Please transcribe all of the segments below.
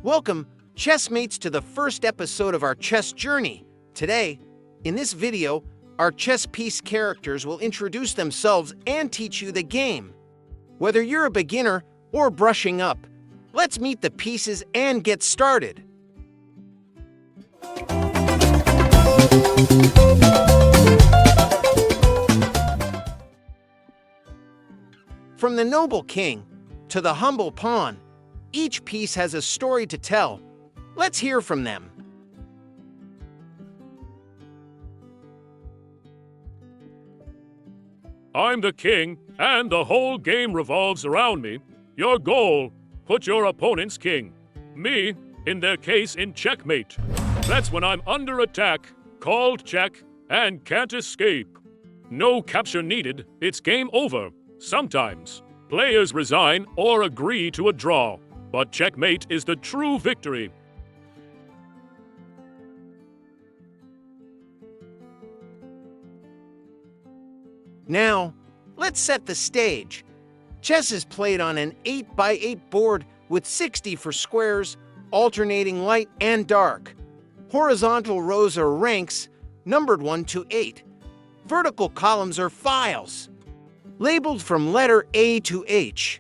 Welcome, chessmates, to the first episode of our chess journey. Today, in this video, our chess piece characters will introduce themselves and teach you the game. Whether you're a beginner or brushing up, let's meet the pieces and get started. From the noble king to the humble pawn, each piece has a story to tell. Let's hear from them. I'm the king, and the whole game revolves around me. Your goal, put your opponent's king. Me, in their case, in checkmate. That's when I'm under attack, called check, and can't escape. No capture needed, it's game over. Sometimes, players resign or agree to a draw, but checkmate is the true victory. Now, let's set the stage. Chess is played on an 8x8 board with 60 for squares, alternating light and dark. Horizontal rows are ranks, numbered 1 to 8. Vertical columns are files, labeled from letter A to H.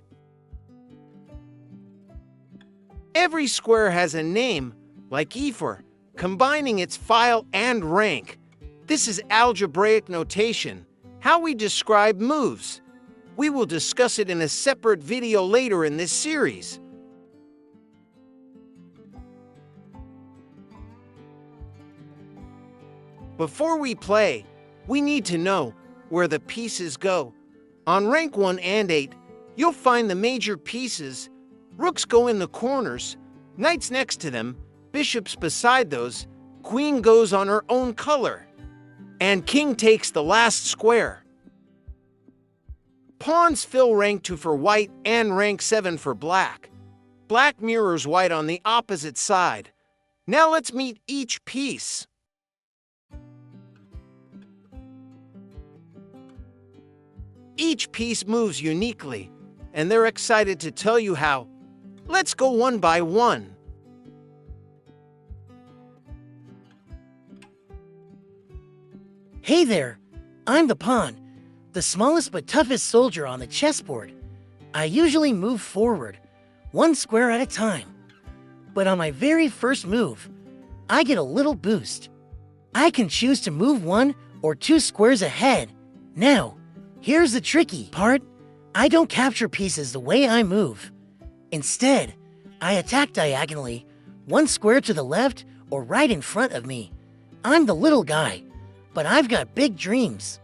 Every square has a name, like E4, combining its file and rank. This is algebraic notation, how we describe moves. We will discuss it in a separate video later in this series. Before we play, we need to know where the pieces go. On rank 1 and 8, you'll find the major pieces. Rooks go in the corners, knights next to them, bishops beside those, queen goes on her own color, and king takes the last square. Pawns fill rank 2 for white and rank 7 for black. Black mirrors white on the opposite side. Now let's meet each piece. Each piece moves uniquely, and they're excited to tell you how. Let's go one by one. Hey there, I'm the pawn, the smallest but toughest soldier on the chessboard. I usually move forward, one square at a time. But on my very first move, I get a little boost. I can choose to move 1 or 2 squares ahead. Now, here's the tricky part. I don't capture pieces the way I move. Instead, I attack diagonally, 1 square to the left or right in front of me. I'm the little guy, but I've got big dreams.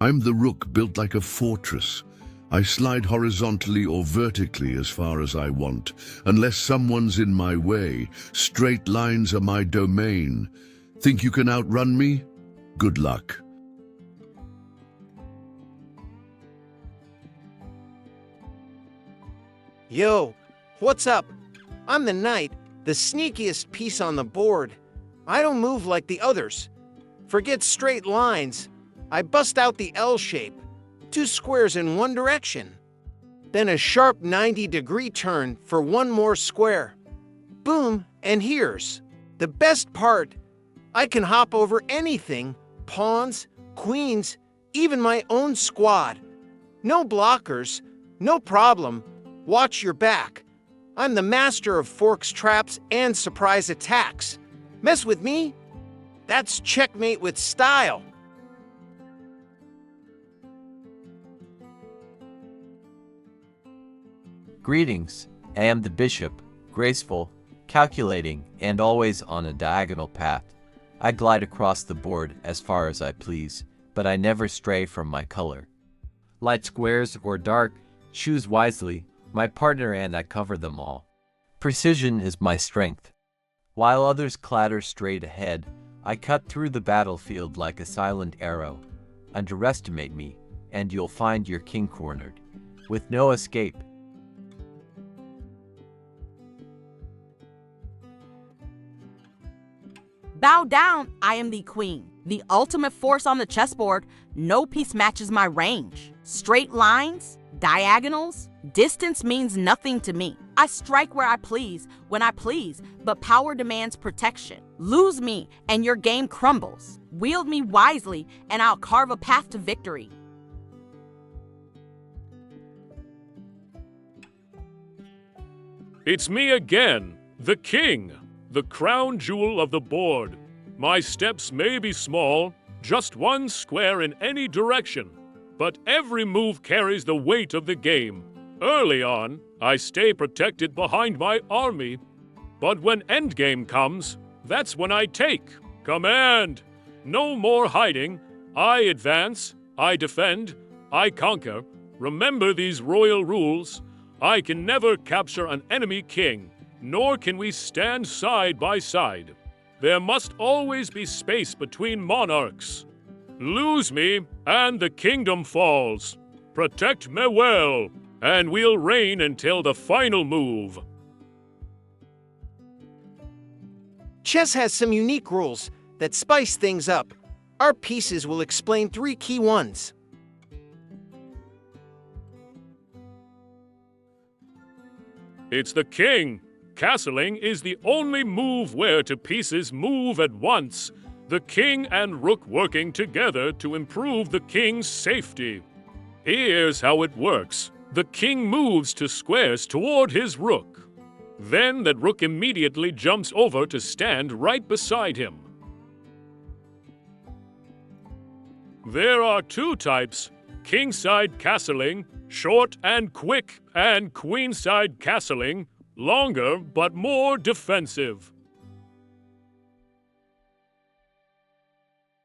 I'm the rook built like a fortress. I slide horizontally or vertically as far as I want. Unless someone's in my way, straight lines are my domain. Think you can outrun me? Good luck. Yo, what's up? I'm the knight, the sneakiest piece on the board. I don't move like the others. Forget straight lines. I bust out the L shape, 2 squares in one direction. Then a sharp 90-degree turn for 1 more square. Boom, and here's the best part. I can hop over anything, pawns, queens, even my own squad. No blockers, no problem. Watch your back. I'm the master of forks, traps, and surprise attacks. Mess with me? That's checkmate with style. Greetings, I am the bishop, graceful, calculating, and always on a diagonal path. I glide across the board as far as I please, but I never stray from my color. Light squares or dark, choose wisely. My partner and I cover them all. Precision is my strength. While others clatter straight ahead, I cut through the battlefield like a silent arrow. Underestimate me, and you'll find your king cornered, with no escape. Bow down, I am the queen. The ultimate force on the chessboard. No piece matches my range. Straight lines, diagonals, distance means nothing to me. I strike where I please, when I please, but power demands protection. Lose me, and your game crumbles. Wield me wisely, and I'll carve a path to victory. It's me again, the king, the crown jewel of the board. My steps may be small, just one square in any direction, but every move carries the weight of the game. Early on, I stay protected behind my army, but when endgame comes, that's when I take command. No more hiding. I advance, I defend, I conquer. Remember these royal rules. I can never capture an enemy king, nor can we stand side by side. There must always be space between monarchs. Lose me, and the kingdom falls. Protect me well, and we'll reign until the final move. Chess has some unique rules that spice things up. Our pieces will explain 3 key ones. It's the king. Castling is the only move where two pieces move at once, the king and rook working together to improve the king's safety. Here's how it works. The king moves 2 squares toward his rook. Then that rook immediately jumps over to stand right beside him. There are 2 types: kingside castling, short and quick, and queenside castling, longer but more defensive.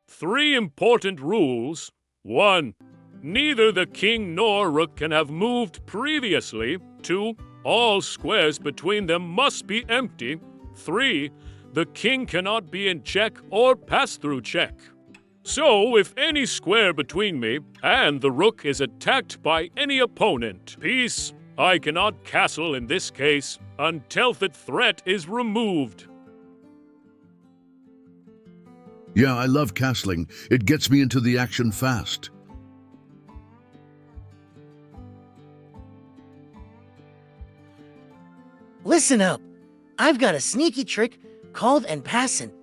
3 important rules. 1. Neither the king nor rook can have moved previously. 2. All squares between them must be empty. 3. The king cannot be in check or pass through check. So, if any square between me and the rook is attacked by any opponent piece, I cannot castle in this case until that threat is removed. Yeah, I love castling. It gets me into the action fast. Listen up. I've got a sneaky trick called an passant.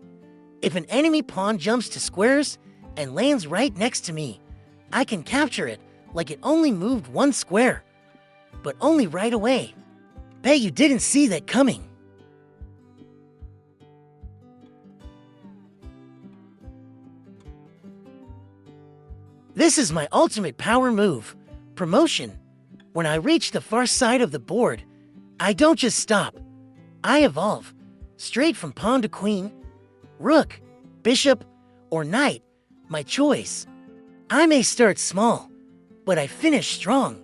If an enemy pawn jumps to squares and lands right next to me, I can capture it like it only moved 1 square, but only right away. Bet you didn't see that coming. This is my ultimate power move, promotion. When I reach the far side of the board, I don't just stop. I evolve, straight from pawn to queen, rook, bishop, or knight, my choice. I may start small, but I finish strong.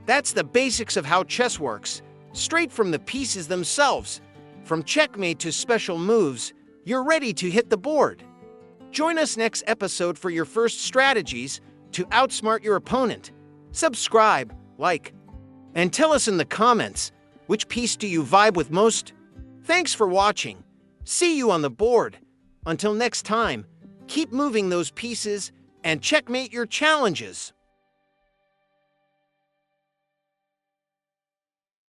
That's the basics of how chess works, straight from the pieces themselves. From checkmate to special moves, you're ready to hit the board. Join us next episode for your first strategies to outsmart your opponent. Subscribe, like, and tell us in the comments, which piece do you vibe with most? Thanks for watching. See you on the board. Until next time, keep moving those pieces and checkmate your challenges.